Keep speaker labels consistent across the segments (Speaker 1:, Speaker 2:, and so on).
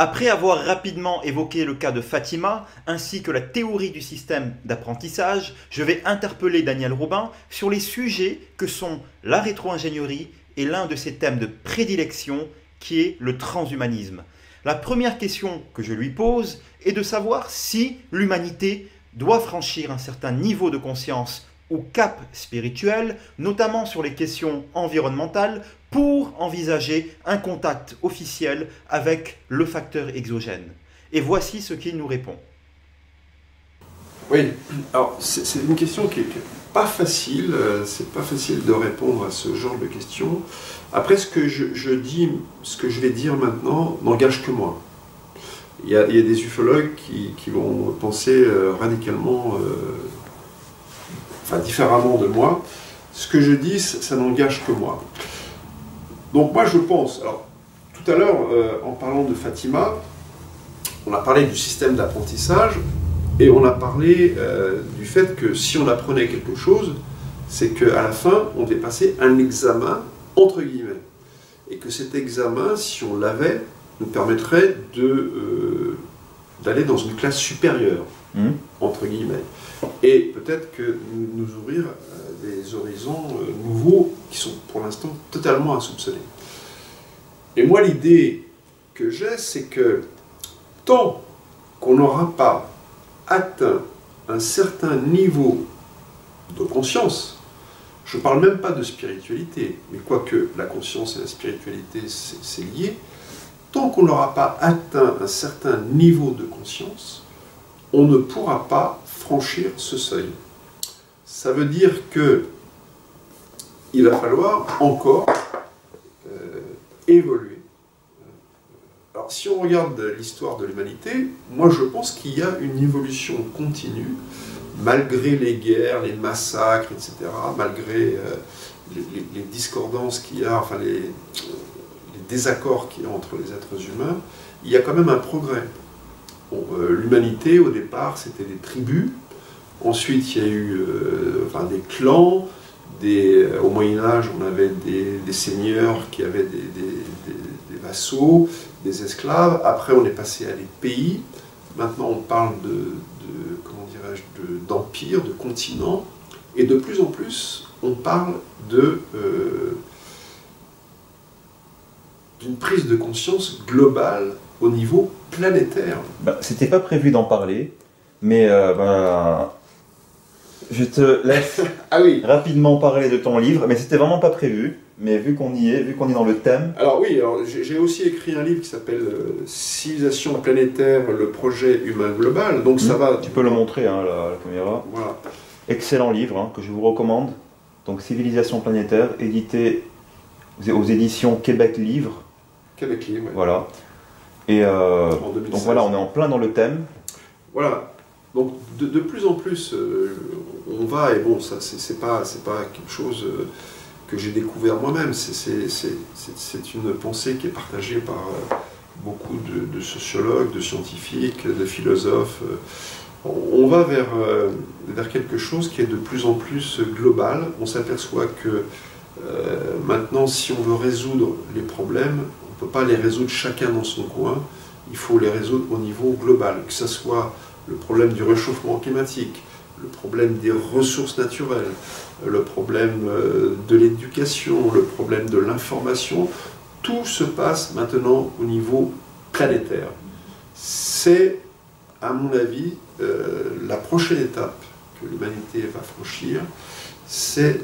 Speaker 1: Après avoir rapidement évoqué le cas de Fatima, ainsi que la théorie du système d'apprentissage, je vais interpeller Daniel Robin sur les sujets que sont la rétro-ingénierie et l'un de ses thèmes de prédilection qui est le transhumanisme. La première question que je lui pose est de savoir si l'humanité doit franchir un certain niveau de conscience ou cap spirituel, notamment sur les questions environnementales, pour envisager un contact officiel avec le facteur exogène. Et voici ce qu'il nous répond.
Speaker 2: Oui, alors c'est une question qui n'est pas facile, c'est pas facile de répondre à ce genre de questions. Après, ce que je vais dire maintenant n'engage que moi. Il y a des ufologues qui vont penser radicalement, différemment de moi. Ce que je dis, ça n'engage que moi. Donc moi je pense, alors tout à l'heure en parlant de Fatima, on a parlé du système d'apprentissage et on a parlé du fait que si on apprenait quelque chose, c'est qu'à la fin on devait passer un examen entre guillemets. Et que cet examen, si on l'avait, nous permettrait d'aller dans une classe supérieure, entre guillemets. Et peut-être que nous ouvrir des horizons nouveaux qui sont pour l'instant totalement insoupçonnés. Et moi, l'idée que j'ai, c'est que tant qu'on n'aura pas atteint un certain niveau de conscience, je ne parle même pas de spiritualité, mais quoique la conscience et la spiritualité, c'est lié, tant qu'on n'aura pas atteint un certain niveau de conscience, on ne pourra pas franchir ce seuil. Ça veut dire que il va falloir encore évoluer. Alors si on regarde l'histoire de l'humanité, moi je pense qu'il y a une évolution continue, malgré les guerres, les massacres, etc., malgré les discordances qu'il y a, enfin les désaccords qu'il y a entre les êtres humains, il y a quand même un progrès. Bon, l'humanité, au départ, c'était des tribus. Ensuite, il y a eu des clans. Au Moyen-Âge, on avait des seigneurs qui avaient des vassaux, des esclaves. Après, on est passé à des pays. Maintenant, on parle d'empire, de continent. Et de plus en plus, on parle d'une prise de conscience globale au niveau planétaire.
Speaker 1: C'était pas prévu d'en parler, mais je te laisse rapidement parler de ton livre, mais c'était vraiment pas prévu. Mais vu qu'on y est, vu qu'on est dans le thème...
Speaker 2: Alors oui, j'ai aussi écrit un livre qui s'appelle Civilisation planétaire, le projet humain global. Donc ça va...
Speaker 1: Tu peux le montrer, hein, la caméra.
Speaker 2: Voilà.
Speaker 1: Excellent livre, hein, que je vous recommande. Donc Civilisation planétaire, édité aux éditions Québec Livre.
Speaker 2: Québec Livre, oui.
Speaker 1: Voilà. Et donc voilà, on est en plein dans le thème.
Speaker 2: Voilà. Donc de plus en plus, on va, et bon, ça c'est pas quelque chose que j'ai découvert moi-même, c'est une pensée qui est partagée par beaucoup de sociologues, de scientifiques, de philosophes. On va vers quelque chose qui est de plus en plus global. On s'aperçoit que maintenant, si on veut résoudre les problèmes, on ne peut pas les résoudre chacun dans son coin, il faut les résoudre au niveau global, que ce soit le problème du réchauffement climatique, le problème des ressources naturelles, le problème de l'éducation, le problème de l'information, tout se passe maintenant au niveau planétaire. C'est, à mon avis, la prochaine étape que l'humanité va franchir, c'est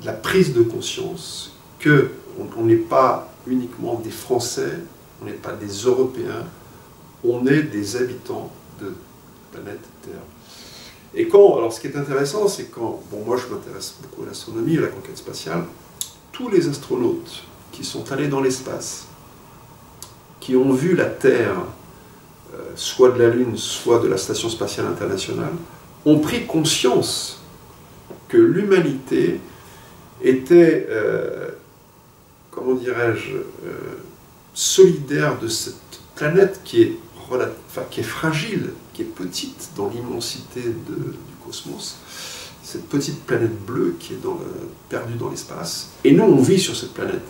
Speaker 2: la prise de conscience qu'on n'est pas uniquement des Français, on n'est pas des Européens, on est des habitants de la planète Terre. Et alors ce qui est intéressant, c'est quand, bon, moi je m'intéresse beaucoup à l'astronomie, à la conquête spatiale, tous les astronautes qui sont allés dans l'espace, qui ont vu la Terre, soit de la Lune, soit de la Station spatiale internationale, ont pris conscience que l'humanité était, comment dirais-je, solidaire de cette planète qui est fragile, qui est petite dans l'immensité du cosmos, cette petite planète bleue qui est perdue dans l'espace. Et nous, on vit sur cette planète.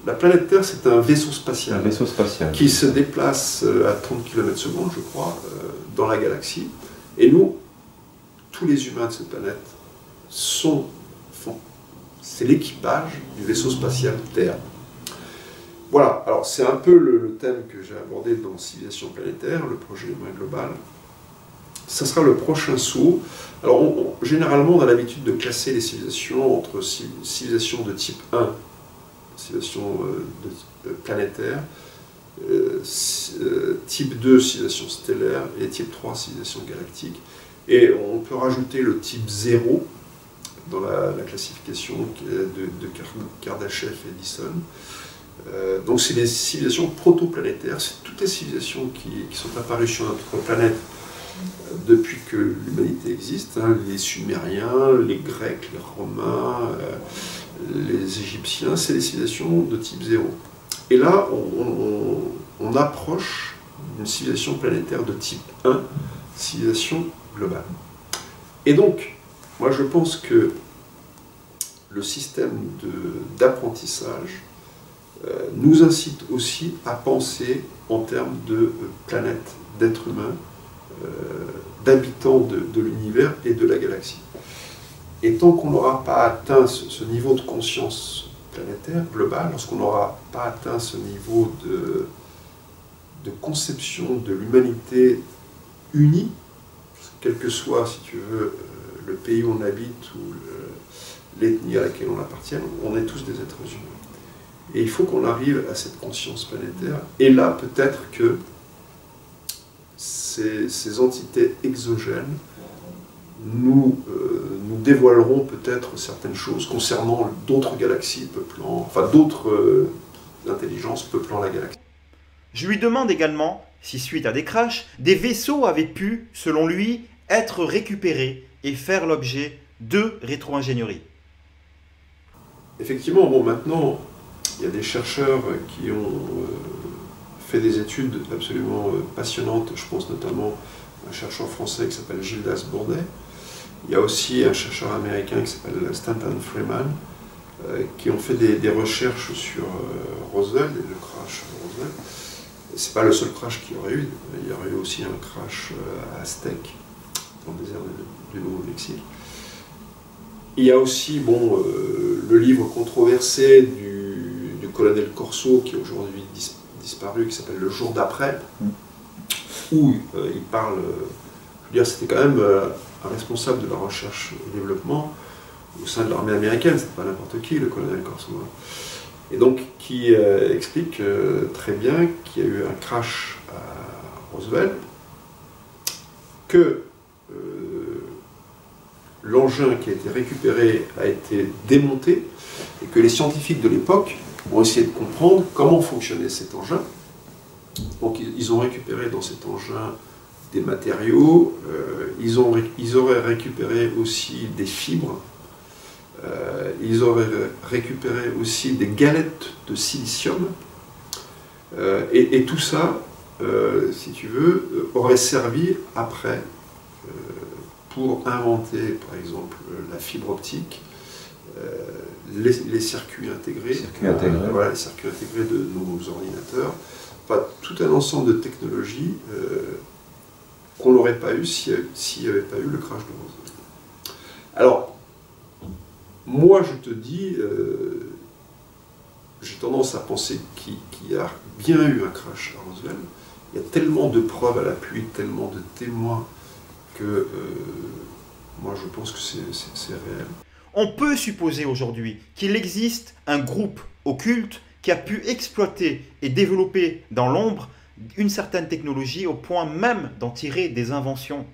Speaker 2: La planète Terre, c'est un vaisseau spatial.
Speaker 3: Un vaisseau spatial.
Speaker 2: Qui se déplace à 30 km/s, je crois, dans la galaxie. Et nous, tous les humains de cette planète, c'est l'équipage du vaisseau spatial Terre. Voilà, alors c'est un peu le thème que j'ai abordé dans Civilisation planétaire, le projet humain global. Ça sera le prochain saut. Alors, généralement, on a l'habitude de classer les civilisations entre civilisations de type 1, civilisation planétaire, type 2, civilisation stellaire, et type 3, civilisation galactique. Et on peut rajouter le type 0 dans la classification de Kardashev et Edison. Donc c'est des civilisations protoplanétaires, c'est toutes les civilisations qui sont apparues sur notre planète depuis que l'humanité existe, hein, les Sumériens, les Grecs, les Romains, les Égyptiens, c'est des civilisations de type 0. Et là, on approche d'une civilisation planétaire de type 1, civilisation globale. Et donc, moi je pense que le système d'apprentissage nous incite aussi à penser en termes de planète, d'êtres humains, d'habitants de l'univers et de la galaxie. Et tant qu'on n'aura pas atteint ce niveau de conscience planétaire, globale, lorsqu'on n'aura pas atteint ce niveau de conception de l'humanité unie, quel que soit, si tu veux, le pays où on habite ou l'ethnie à laquelle on appartient, on est tous des êtres humains. Et il faut qu'on arrive à cette conscience planétaire. Et là, peut-être que ces entités exogènes nous dévoileront peut-être certaines choses concernant d'autres galaxies peuplant, enfin d'autres intelligences peuplant la galaxie.
Speaker 1: Je lui demande également si, suite à des crashs, des vaisseaux avaient pu, selon lui, être récupérés et faire l'objet de rétro-ingénierie.
Speaker 2: Effectivement, bon, maintenant, il y a des chercheurs qui ont fait des études absolument passionnantes. Je pense notamment à un chercheur français qui s'appelle Gildas Bourdet. Il y a aussi un chercheur américain qui s'appelle Stanton Freeman, qui ont fait des recherches sur Roswell, le crash Roswell. C'est pas le seul crash qu'il y aurait eu. Il y aurait eu aussi un crash à Aztec, dans le désert du Nouveau-Mexique. Il y a aussi le livre controversé du colonel Corso, qui est aujourd'hui disparu, qui s'appelle Le jour d'après, où il parle, je veux dire, c'était quand même un responsable de la recherche et développement au sein de l'armée américaine, c'est pas n'importe qui, le colonel Corso. Et donc, qui explique très bien qu'il y a eu un crash à Roswell, que l'engin qui a été récupéré a été démonté, et que les scientifiques de l'époque ont essayé de comprendre comment fonctionnait cet engin. Donc ils ont récupéré dans cet engin des matériaux, ils auraient récupéré aussi des fibres, ils auraient récupéré aussi des galettes de silicium, et tout ça, si tu veux, aurait servi après pour inventer, par exemple, la fibre optique, les circuits intégrés, voilà, les circuits intégrés de nos ordinateurs, enfin, tout un ensemble de technologies qu'on n'aurait pas eu s'il n'y avait pas eu le crash de Roswell. Alors, moi je te dis, j'ai tendance à penser qu'il y a bien eu un crash à Roswell. Il y a tellement de preuves à l'appui, tellement de témoins, que moi je pense que c'est réel.
Speaker 1: On peut supposer aujourd'hui qu'il existe un groupe occulte qui a pu exploiter et développer dans l'ombre une certaine technologie au point même d'en tirer des inventions.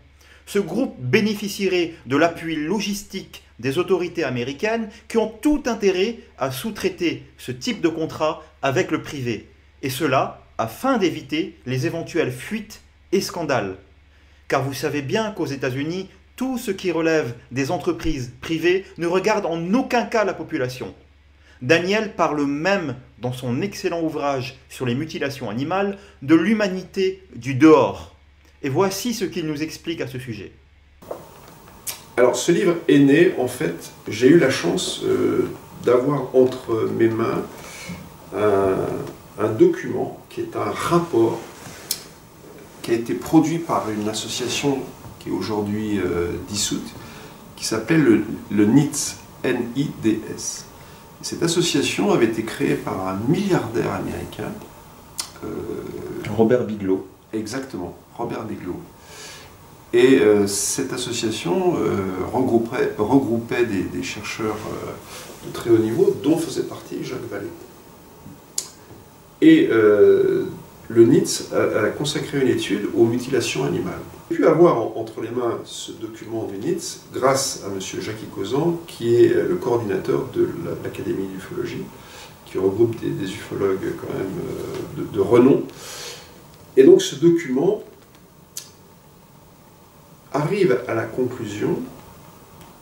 Speaker 1: Ce groupe bénéficierait de l'appui logistique des autorités américaines qui ont tout intérêt à sous-traiter ce type de contrat avec le privé, et cela afin d'éviter les éventuelles fuites et scandales. Car vous savez bien qu'aux États-Unis, tout ce qui relève des entreprises privées ne regarde en aucun cas la population. Daniel parle même, dans son excellent ouvrage sur les mutilations animales, de l'humanité du dehors. Et voici ce qu'il nous explique à ce sujet.
Speaker 2: Alors ce livre est né, en fait, j'ai eu la chance d'avoir entre mes mains un document qui est un rapport qui a été produit par une association qui est aujourd'hui dissoute, qui s'appelle le NIDS, N-I-D-S. Cette association avait été créée par un milliardaire américain.
Speaker 1: Robert Bigelow.
Speaker 2: Exactement, Robert Bigelow. Et cette association regroupait des chercheurs de très haut niveau, dont faisait partie Jacques Vallée. Et le NIDS a consacré une étude aux mutilations animales. J'ai pu avoir entre les mains ce document du NIDS grâce à M. Jacques Icozan, qui est le coordinateur de l'Académie d'ufologie, qui regroupe des ufologues quand même de renom. Et donc ce document arrive à la conclusion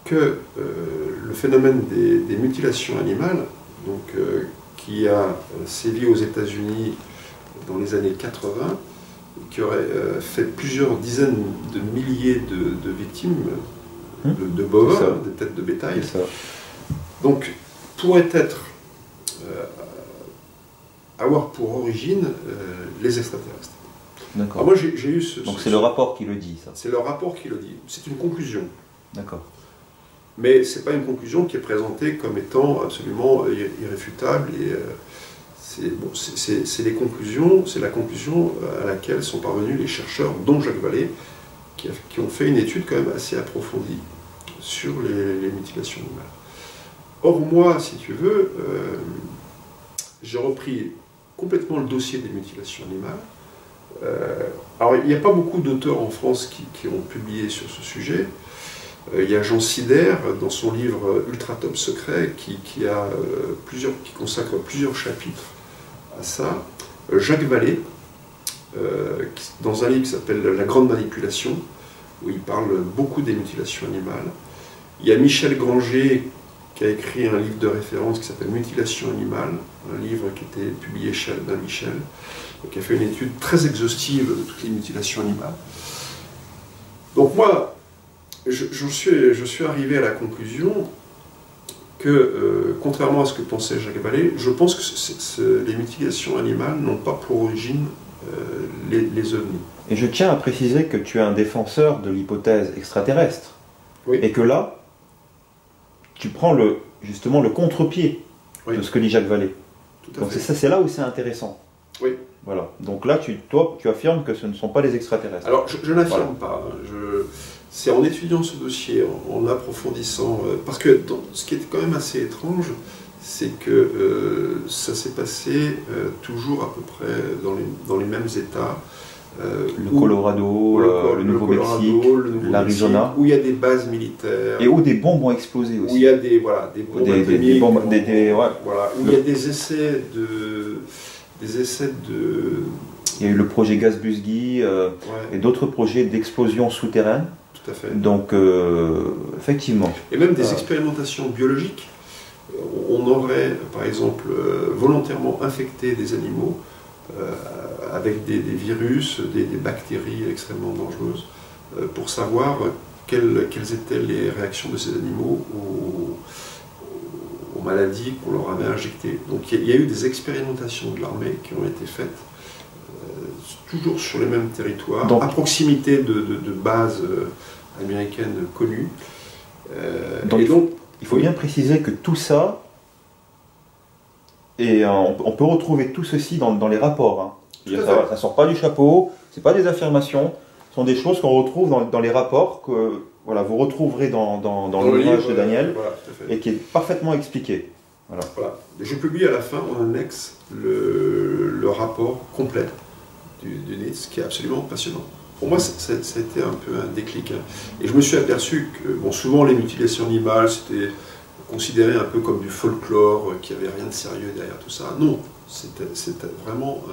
Speaker 2: que le phénomène des mutilations animales, donc, qui a sévi aux États-Unis dans les années 80, qui aurait fait plusieurs dizaines de milliers de victimes de bovins, de têtes de bétail, donc pourrait avoir pour origine les extraterrestres.
Speaker 1: D'accord.
Speaker 2: Moi, j'ai eu ce...
Speaker 1: Donc c'est le rapport qui le dit, ça.
Speaker 2: C'est le rapport qui le dit. C'est une conclusion.
Speaker 1: D'accord.
Speaker 2: Mais ce n'est pas une conclusion qui est présentée comme étant absolument irréfutable. Et c'est les conclusions, c'est la conclusion à laquelle sont parvenus les chercheurs, dont Jacques Vallée, qui ont fait une étude quand même assez approfondie sur les mutilations animales. Or, moi, si tu veux, j'ai repris complètement le dossier des mutilations animales. Alors, il n'y a pas beaucoup d'auteurs en France qui ont publié sur ce sujet. Il y a Jean Sider, dans son livre Ultratop secret, qui consacre plusieurs chapitres à ça. Jacques Vallée, dans un livre qui s'appelle La Grande Manipulation, où il parle beaucoup des mutilations animales. Il y a Michel Granger, qui a écrit un livre de référence qui s'appelle Mutilation animale, un livre qui était publié chez Albin Michel, qui a fait une étude très exhaustive de toutes les mutilations animales. Donc moi, je suis arrivé à la conclusion que, contrairement à ce que pensait Jacques Vallée, je pense que les mutilations animales n'ont pas pour origine les ovnis.
Speaker 1: Et je tiens à préciser que tu es un défenseur de l'hypothèse extraterrestre.
Speaker 2: Oui.
Speaker 1: Et que là, tu prends justement le contre-pied de ce que dit Jacques Vallée. Donc c'est là où c'est intéressant.
Speaker 2: Oui.
Speaker 1: Voilà. Donc là, toi, tu affirmes que ce ne sont pas les extraterrestres.
Speaker 2: Alors, je n'affirme pas. C'est en étudiant ce dossier, en approfondissant, parce que ce qui est quand même assez étrange, c'est que ça s'est passé toujours à peu près dans les mêmes États.
Speaker 1: Le Colorado, le Nouveau-Mexique, l'Arizona,
Speaker 2: où il y a des bases militaires.
Speaker 1: Et où des bombes ont explosé aussi.
Speaker 2: Où il y a des bombes atomiques, voilà, où il y a des essais de...
Speaker 1: Il y a eu le projet Gaz-Busgy et d'autres projets d'explosion souterraine.
Speaker 2: Tout à fait.
Speaker 1: Donc, effectivement.
Speaker 2: Et même des expérimentations biologiques. On aurait, par exemple, volontairement infecté des animaux avec des virus, des bactéries extrêmement dangereuses, pour savoir quelles étaient les réactions de ces animaux aux maladies qu'on leur avait injectées. Donc il y a eu des expérimentations de l'armée qui ont été faites, toujours sur les mêmes territoires, donc, à proximité de bases américaines connues.
Speaker 1: Il faut bien préciser que tout ça, et on peut retrouver tout ceci dans les rapports. Hein. Ça ne sort pas du chapeau, ce n'est pas des affirmations, ce sont des choses qu'on retrouve dans les rapports que voilà, vous retrouverez dans l'ouvrage de Daniel, et qui est parfaitement expliqué. Voilà.
Speaker 2: Je publie à la fin, en annexe, le rapport complet du NIDS, qui est absolument passionnant. Pour moi, ça a été un peu un déclic. Hein. Et je me suis aperçu que souvent les mutilations animales, c'était considéré un peu comme du folklore, qu'il n'y avait rien de sérieux derrière tout ça. Non, c'était vraiment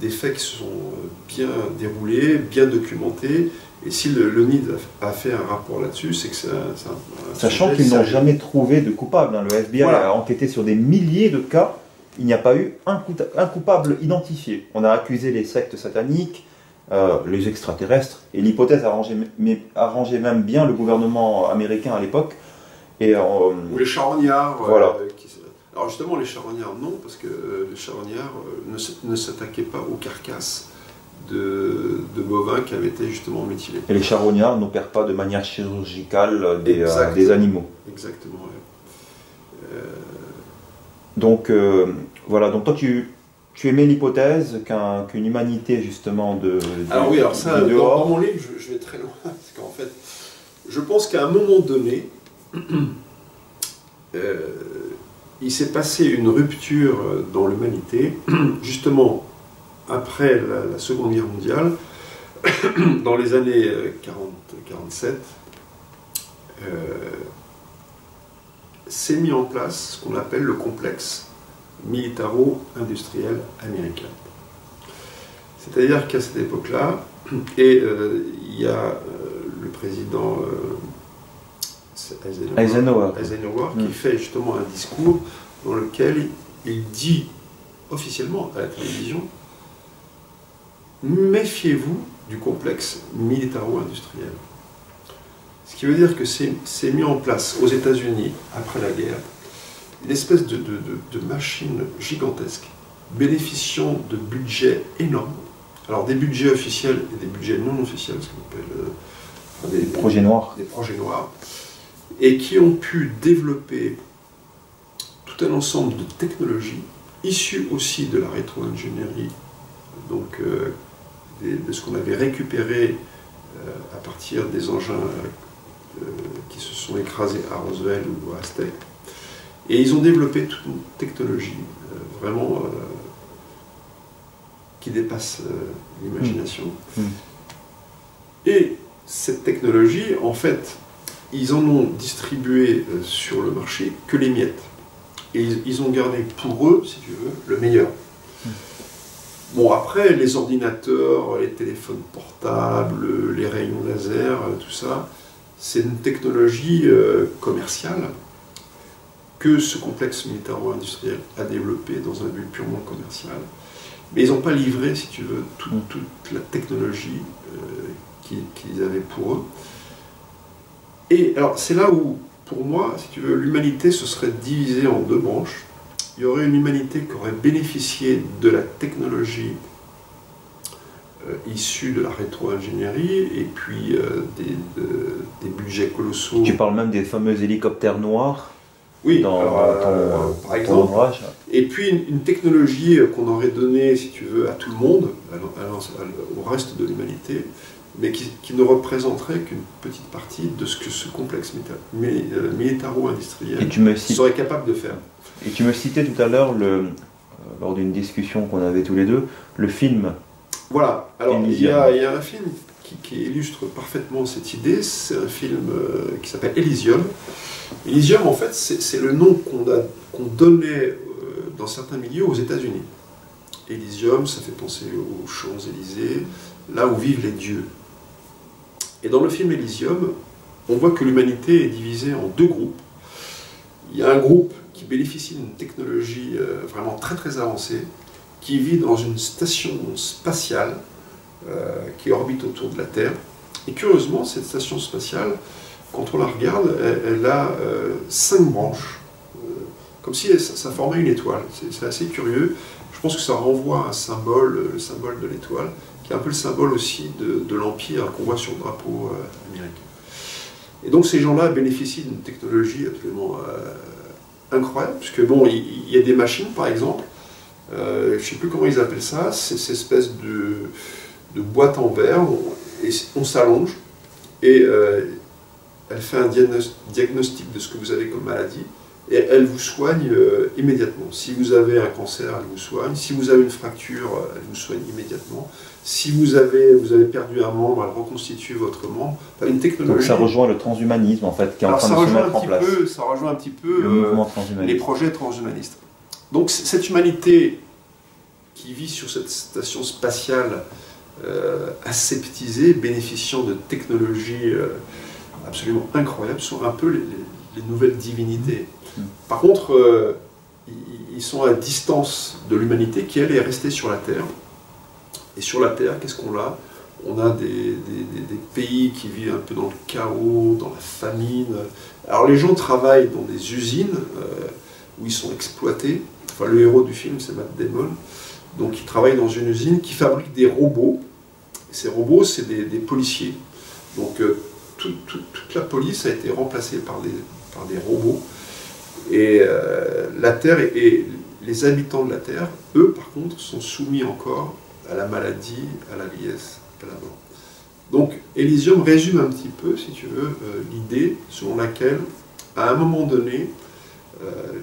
Speaker 2: des faits qui sont bien déroulés, bien documentés. Et si le NID a fait un rapport là-dessus, c'est que c'est un
Speaker 1: sachant qu'ils n'ont jamais trouvé de coupable. Hein. Le FBI a enquêté sur des milliers de cas. Il n'y a pas eu un coupable identifié. On a accusé les sectes sataniques, les extraterrestres, et l'hypothèse arrangeait même bien le gouvernement américain à l'époque.
Speaker 2: Ou les charognards.
Speaker 1: Voilà.
Speaker 2: Alors justement, les charognards, non, parce que les charognards ne s'attaquaient pas aux carcasses de bovins qui avaient été justement mutilés.
Speaker 1: Et les charognards n'opèrent pas de manière chirurgicale des animaux.
Speaker 2: Exactement, ouais.
Speaker 1: Donc, voilà, donc toi tu émets l'hypothèse qu'une humanité justement
Speaker 2: alors oui, alors ça, dans mon livre, je vais très loin, parce qu'en fait, je pense qu'à un moment donné, il s'est passé une rupture dans l'humanité, justement après la Seconde Guerre mondiale, dans les années 40-47, s'est mis en place ce qu'on appelle le complexe militaro-industriel américain. C'est-à-dire qu'à cette époque-là, et il y a le président Eisenhower qui fait justement un discours dans lequel il dit officiellement à la télévision: méfiez-vous du complexe militaro-industriel. Ce qui veut dire que c'est mis en place aux États-Unis, après la guerre, une espèce de machine gigantesque, bénéficiant de budgets énormes. Alors des budgets officiels et des budgets non officiels, ce qu'on appelle
Speaker 1: des projets noirs.
Speaker 2: Des projets noirs, et qui ont pu développer tout un ensemble de technologies, issues aussi de la rétro-ingénierie, donc de ce qu'on avait récupéré à partir des engins qui se sont écrasés à Roswell ou à Aztec. Et ils ont développé toute une technologie vraiment qui dépasse l'imagination. Et cette technologie, en fait, ils en ont distribué sur le marché que les miettes. Et ils ont gardé pour eux, si tu veux, le meilleur. Bon, après, les ordinateurs, les téléphones portables, les rayons laser, tout ça, c'est une technologie commerciale que ce complexe militaro-industriel a développé dans un but purement commercial. Mais ils n'ont pas livré, si tu veux, toute la technologie qu'ils avaient pour eux. Et alors, c'est là où, pour moi, si tu veux, l'humanité se serait divisée en deux branches. Il y aurait une humanité qui aurait bénéficié de la technologie issue de la rétro-ingénierie et puis des budgets colossaux.
Speaker 1: Tu parles même des fameux hélicoptères noirs.
Speaker 2: Oui,
Speaker 1: par exemple.
Speaker 2: Et puis une technologie qu'on aurait donnée, si tu veux, à tout le monde, au reste de l'humanité, mais qui ne représenterait qu'une petite partie de ce que ce complexe militaro-industriel serait capable de faire.
Speaker 1: Et tu me citais tout à l'heure, lors d'une discussion qu'on avait tous les deux, le film.
Speaker 2: Voilà, alors il y a un film qui illustre parfaitement cette idée, c'est un film qui s'appelle Elysium. Elysium, en fait, c'est le nom qu'on donnait dans certains milieux aux États-Unis. Elysium, ça fait penser aux Champs-Élysées, là où vivent les dieux. Et dans le film Elysium, on voit que l'humanité est divisée en deux groupes. Il y a un groupe qui bénéficie d'une technologie vraiment très très avancée, qui vit dans une station spatiale qui orbite autour de la Terre. Et curieusement, cette station spatiale, quand on la regarde, elle a 5 branches, comme si ça formait une étoile. C'est assez curieux. Je pense que ça renvoie à un symbole, le symbole de l'étoile, qui est un peu le symbole aussi de l'Empire qu'on voit sur le drapeau américain. Et donc ces gens-là bénéficient d'une technologie absolument incroyable, puisque bon, il y a des machines, par exemple, je ne sais plus comment ils appellent ça, c'est cette espèce de boîte en verre, et on s'allonge, et elle fait un diagnostic de ce que vous avez comme maladie, et elle vous soigne immédiatement. Si vous avez un cancer, elle vous soigne. Si vous avez une fracture, elle vous soigne immédiatement. Si vous avez perdu un membre, elle reconstitue votre membre. Enfin, une technologie.
Speaker 1: Donc ça rejoint le transhumanisme, en fait, qui est en train de se mettre en place.
Speaker 2: Ça rejoint un petit peu les projets transhumanistes. Donc cette humanité qui vit sur cette station spatiale aseptisée, bénéficiant de technologies absolument incroyables, sont un peu les nouvelles divinités. Par contre, ils sont à distance de l'humanité qui, elle, est restée sur la Terre. Et sur la Terre, qu'est-ce qu'on a? On a des pays qui vivent un peu dans le chaos, dans la famine. Alors les gens travaillent dans des usines, où ils sont exploités. Enfin, le héros du film, c'est Matt Damon. Donc, il travaille dans une usine qui fabrique des robots. Ces robots, c'est des policiers. Donc, toute la police a été remplacée par des robots. Et la Terre et les habitants de la Terre, eux, par contre, sont soumis encore à la maladie, à la vieillesse, à la mort. Donc, Elysium résume un petit peu, si tu veux, l'idée selon laquelle, à un moment donné,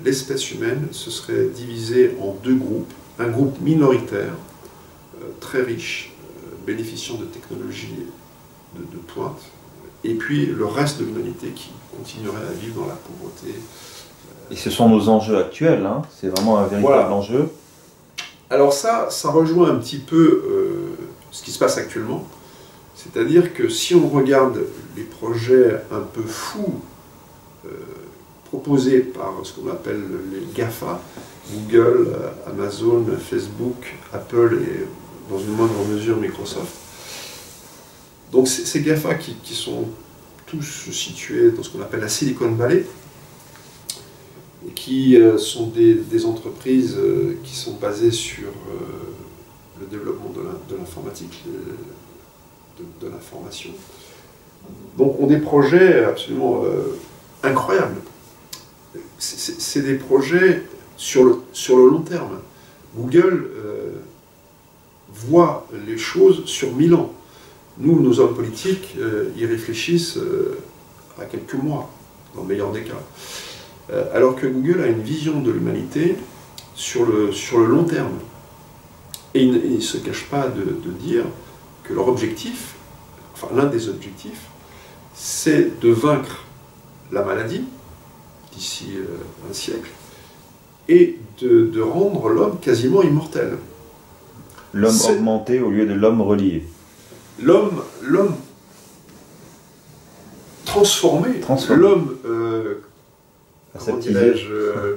Speaker 2: l'espèce humaine se serait divisée en deux groupes. Un groupe minoritaire, très riche, bénéficiant de technologies de pointe, et puis le reste de l'humanité qui continuerait à vivre dans la pauvreté.
Speaker 1: Et ce sont nos enjeux actuels, hein. C'est vraiment un véritable enjeu.
Speaker 2: Alors ça rejoint un petit peu ce qui se passe actuellement. C'est-à-dire que si on regarde les projets un peu fous proposés par ce qu'on appelle les GAFA, Google, Amazon, Facebook, Apple et dans une moindre mesure Microsoft. Donc ces GAFA qui sont tous situés dans ce qu'on appelle la Silicon Valley, et qui sont des entreprises qui sont basées sur le développement de l'informatique, de l'information. Donc ont des projets absolument incroyables. C'est des projets sur le long terme. Google voit les choses sur 1000 ans. Nous, nos hommes politiques, y réfléchissent à quelques mois, dans le meilleur des cas. Alors que Google a une vision de l'humanité sur le long terme. Et ils ne se cachent pas de dire que leur objectif, enfin l'un des objectifs, c'est de vaincre la maladie d'ici un siècle et de rendre l'homme quasiment immortel.
Speaker 1: L'homme augmenté au lieu de l'homme relié.
Speaker 2: L'homme transformé, l'homme comment dirais-je,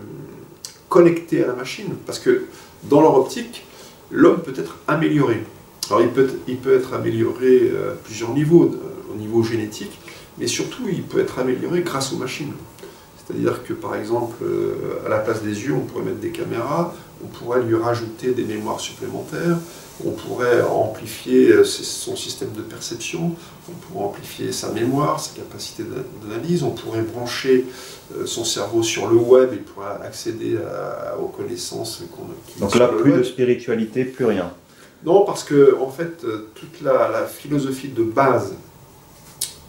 Speaker 2: connecté à la machine, parce que dans leur optique, l'homme peut être amélioré. Alors il peut être amélioré à plusieurs niveaux, au niveau génétique, mais surtout il peut être amélioré grâce aux machines. C'est-à-dire que par exemple, à la place des yeux, on pourrait mettre des caméras, on pourrait lui rajouter des mémoires supplémentaires, on pourrait amplifier son système de perception, on pourrait amplifier sa mémoire, sa capacité d'analyse, on pourrait brancher son cerveau sur le web et pourrait accéder aux connaissances qu'on a.
Speaker 1: Donc là, plus de spiritualité, plus rien.
Speaker 2: Non, parce que en fait, toute la philosophie de base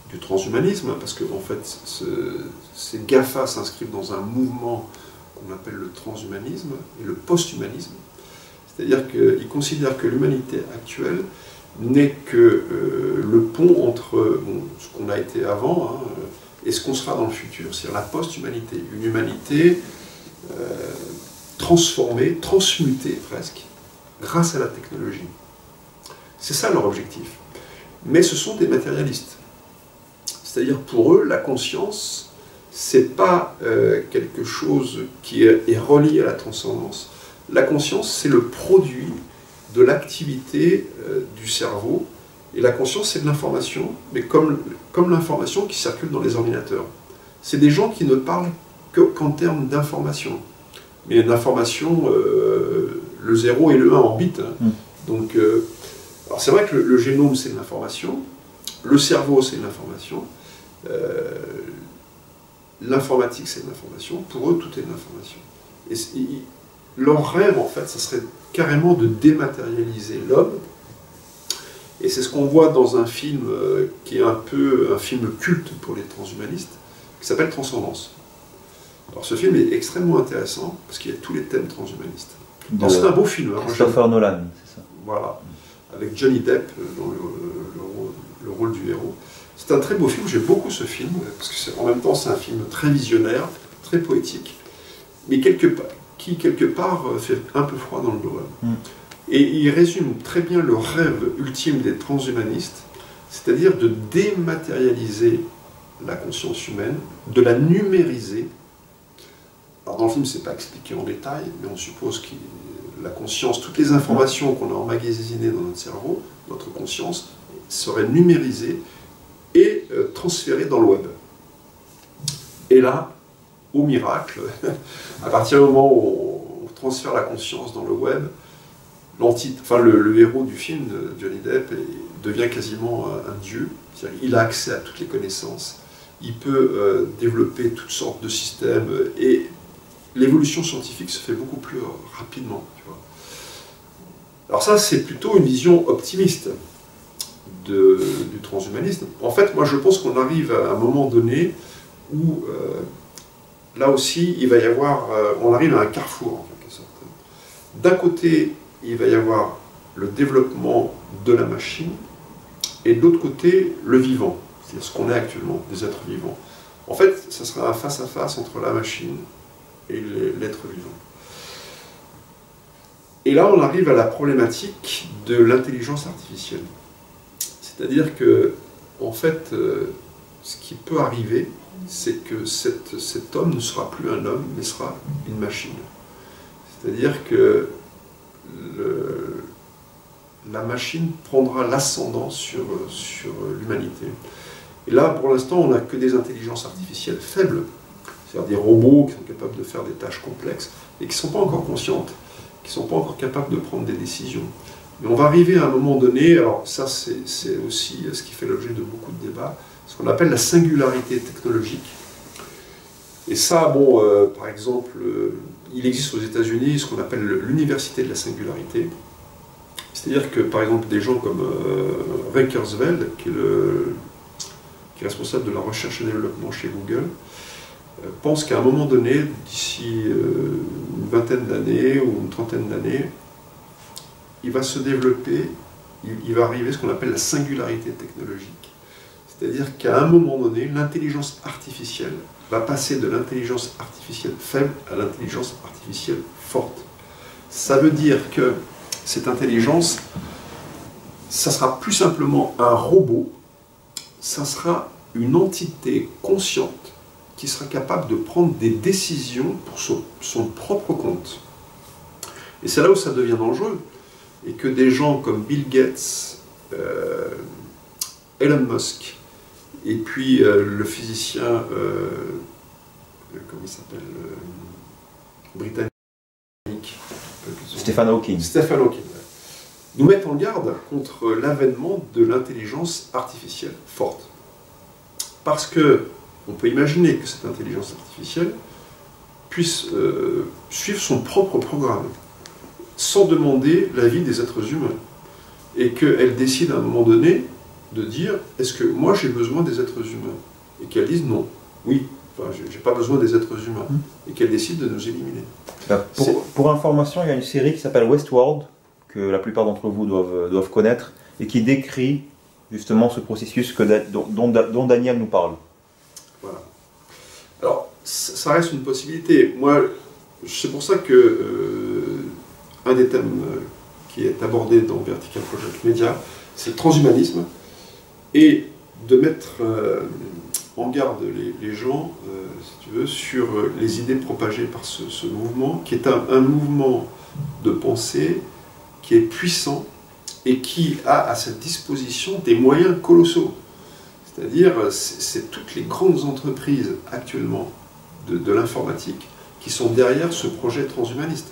Speaker 2: du transhumanisme, parce que en fait, ces GAFA s'inscrivent dans un mouvement qu'on appelle le transhumanisme et le post-humanisme. C'est-à-dire qu'ils considèrent que l'humanité actuelle n'est que le pont entre ce qu'on a été avant et ce qu'on sera dans le futur, c'est-à-dire la post-humanité, une humanité transformée, transmutée presque, grâce à la technologie. C'est ça leur objectif. Mais ce sont des matérialistes. C'est-à-dire pour eux, la conscience, c'est pas quelque chose qui est relié à la transcendance. La conscience, c'est le produit de l'activité du cerveau. Et la conscience, c'est de l'information, mais comme l'information qui circule dans les ordinateurs. C'est des gens qui ne parlent qu'en termes d'information. Mais une information, le 0 et le 1 en bits. Donc, alors c'est vrai que le génome, c'est de l'information. Le cerveau, c'est de l'information. L'informatique, c'est de l'information. Pour eux, tout est de l'information. Et leur rêve, en fait, ça serait carrément de dématérialiser l'homme. Et c'est ce qu'on voit dans un film qui est un peu un film culte pour les transhumanistes, qui s'appelle Transcendance. Alors ce film est extrêmement intéressant, parce qu'il y a tous les thèmes transhumanistes. C'est un beau film.
Speaker 1: Christopher Nolan, c'est ça.
Speaker 2: Voilà, avec Johnny Depp dans le rôle du héros. C'est un très beau film, j'aime beaucoup ce film, parce que en même temps c'est un film très visionnaire, très poétique, mais qui quelque part fait un peu froid dans le dos. Et il résume très bien le rêve ultime des transhumanistes, c'est-à-dire de dématérialiser la conscience humaine, de la numériser. Alors dans le film, c'est pas expliqué en détail, mais on suppose que la conscience, toutes les informations qu'on a emmagasinées dans notre cerveau, notre conscience, seraient numérisées et transférées dans le web. Et là, au miracle, à partir du moment où on transfère la conscience dans le web, le héros du film, Johnny Depp, devient quasiment un dieu. Il a accès à toutes les connaissances, il peut développer toutes sortes de systèmes, et l'évolution scientifique se fait beaucoup plus rapidement. Tu vois. Alors ça, c'est plutôt une vision optimiste du transhumanisme. En fait, moi je pense qu'on arrive à un moment donné où, là aussi, il va y avoir, on arrive à un carrefour, en quelque sorte. D'un côté, il va y avoir le développement de la machine, et de l'autre côté, le vivant, c'est-à-dire ce qu'on est actuellement, des êtres vivants. En fait, ça sera un face-à-face entre la machine et l'être vivant. Et là, on arrive à la problématique de l'intelligence artificielle. C'est-à-dire que, en fait, ce qui peut arriver, c'est que cet homme ne sera plus un homme, mais sera une machine. C'est-à-dire que la machine prendra l'ascendant sur l'humanité. Et là, pour l'instant, on n'a que des intelligences artificielles faibles, c'est-à-dire des robots qui sont capables de faire des tâches complexes, et qui ne sont pas encore conscientes, qui ne sont pas encore capables de prendre des décisions. Mais on va arriver à un moment donné, alors ça c'est aussi ce qui fait l'objet de beaucoup de débats, ce qu'on appelle la singularité technologique. Et ça, bon, par exemple, il existe aux États-Unis ce qu'on appelle l'université de la singularité. C'est-à-dire que, par exemple, des gens comme Ray Kurzweil, qui est responsable de la recherche et développement chez Google, pense qu'à un moment donné, d'ici une vingtaine d'années ou une trentaine d'années, il va se développer, il va arriver ce qu'on appelle la singularité technologique. C'est-à-dire qu'à un moment donné, l'intelligence artificielle va passer de l'intelligence artificielle faible à l'intelligence artificielle forte. Ça veut dire que cette intelligence, ça sera plus simplement un robot, ça sera une entité consciente qui sera capable de prendre des décisions pour son propre compte. Et c'est là où ça devient dangereux, et que des gens comme Bill Gates, Elon Musk, et puis le physicien, comment il s'appelle, britannique,
Speaker 1: Stephen Hawking.
Speaker 2: Stephen Hawking, nous mettent en garde contre l'avènement de l'intelligence artificielle forte. Parce que on peut imaginer que cette intelligence artificielle puisse suivre son propre programme, sans demander l'avis des êtres humains. Et qu'elle décide à un moment donné de dire, est-ce que moi j'ai besoin des êtres humains? Et qu'elle dise non, oui, enfin, j'ai pas besoin des êtres humains. Et qu'elle décide de nous éliminer.
Speaker 1: Pour information, il y a une série qui s'appelle Westworld, que la plupart d'entre vous doivent connaître, et qui décrit justement ce processus dont Daniel nous parle.
Speaker 2: Voilà. Alors, ça reste une possibilité. Moi, c'est pour ça que un des thèmes qui est abordé dans Vertical Project Media, c'est le transhumanisme, et de mettre en garde les gens, si tu veux, sur les idées propagées par ce mouvement, qui est un mouvement de pensée qui est puissant et qui a à sa disposition des moyens colossaux. C'est-à-dire, c'est toutes les grandes entreprises actuellement de l'informatique qui sont derrière ce projet transhumaniste.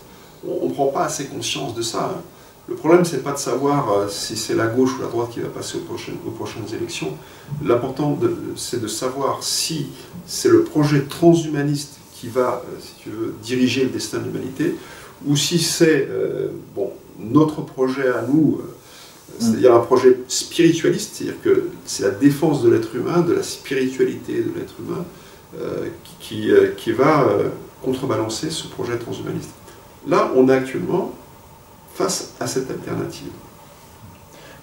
Speaker 2: On ne prend pas assez conscience de ça. Hein. Le problème, c'est pas de savoir si c'est la gauche ou la droite qui va passer aux prochaines élections. L'important, c'est de savoir si c'est le projet transhumaniste qui va, si tu veux, diriger le destin de l'humanité, ou si c'est notre projet à nous, c'est-à-dire un projet spiritualiste, c'est-à-dire que c'est la défense de l'être humain, de la spiritualité de l'être humain, qui va contrebalancer ce projet transhumaniste. Là, on est actuellement face à cette alternative.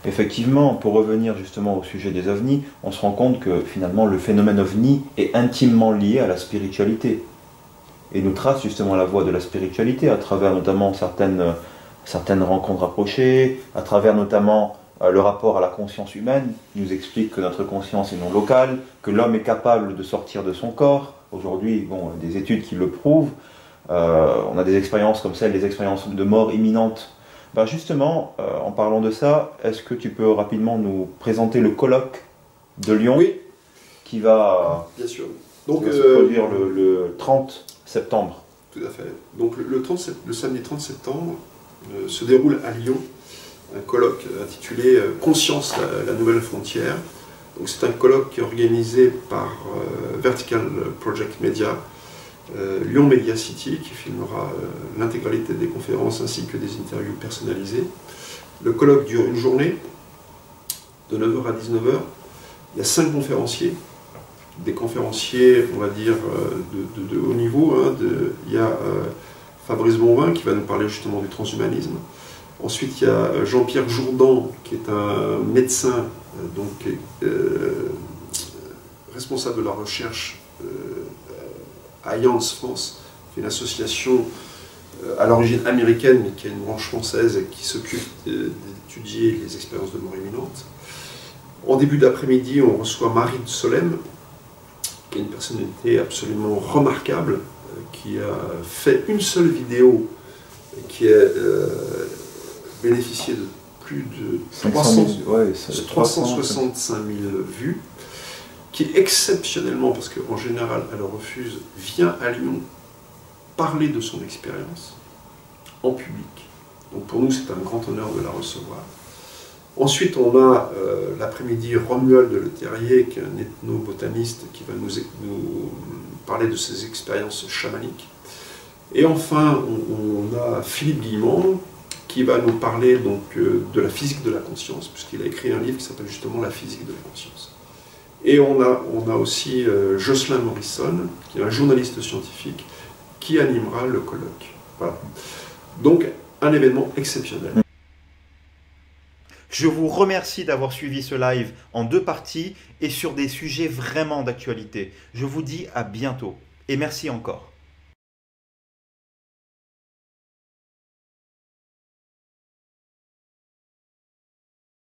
Speaker 1: Effectivement, pour revenir justement au sujet des ovnis, on se rend compte que finalement le phénomène ovni est intimement lié à la spiritualité. Et nous trace justement la voie de la spiritualité à travers notamment certaines rencontres approchées, à travers notamment le rapport à la conscience humaine. Il nous explique que notre conscience est non locale, que l'homme est capable de sortir de son corps. Aujourd'hui, bon, des études qui le prouvent. On a des expériences comme celle des expériences de mort imminente. Ben justement, en parlant de ça, est-ce que tu peux rapidement nous présenter le colloque de Lyon?
Speaker 2: Oui.
Speaker 1: Qui va...
Speaker 2: Bien sûr.
Speaker 1: Donc, ça va se produire le 30 septembre.
Speaker 2: Tout à fait. Donc le samedi 30 septembre se déroule à Lyon un colloque intitulé Conscience, la nouvelle frontière. Donc c'est un colloque qui est organisé par Vertical Project Media, Lyon Media City, qui filmera l'intégralité des conférences ainsi que des interviews personnalisées. Le colloque dure une journée, de 9 h à 19 h. Il y a 5 conférenciers, des conférenciers, on va dire, de haut niveau. Il y a Fabrice Bonvin qui va nous parler justement du transhumanisme. Ensuite, il y a Jean-Pierre Jourdan, qui est un médecin, responsable de la recherche à Jans France, qui est une association à l'origine américaine, mais qui a une branche française et qui s'occupe d'étudier les expériences de mort imminente. En début d'après-midi, on reçoit Marie de Solem, qui est une personnalité absolument remarquable, qui a fait une seule vidéo, qui a bénéficié de plus de 365 000 vues, qui exceptionnellement, parce qu'en général elle refuse, vient à Lyon parler de son expérience en public. Donc pour nous c'est un grand honneur de la recevoir. Ensuite on a l'après-midi Romuald de Le Terrier, qui est un ethnobotaniste qui va nous parler de ses expériences chamaniques. Et enfin on a Philippe Guillemont, qui va nous parler donc de la physique de la conscience, puisqu'il a écrit un livre qui s'appelle justement La physique de la conscience. Et on a aussi Jocelyn Morrison, qui est un journaliste scientifique, qui animera le colloque. Voilà. Donc, un événement exceptionnel.
Speaker 1: Je vous remercie d'avoir suivi ce live en 2 parties et sur des sujets vraiment d'actualité. Je vous dis à bientôt et merci encore.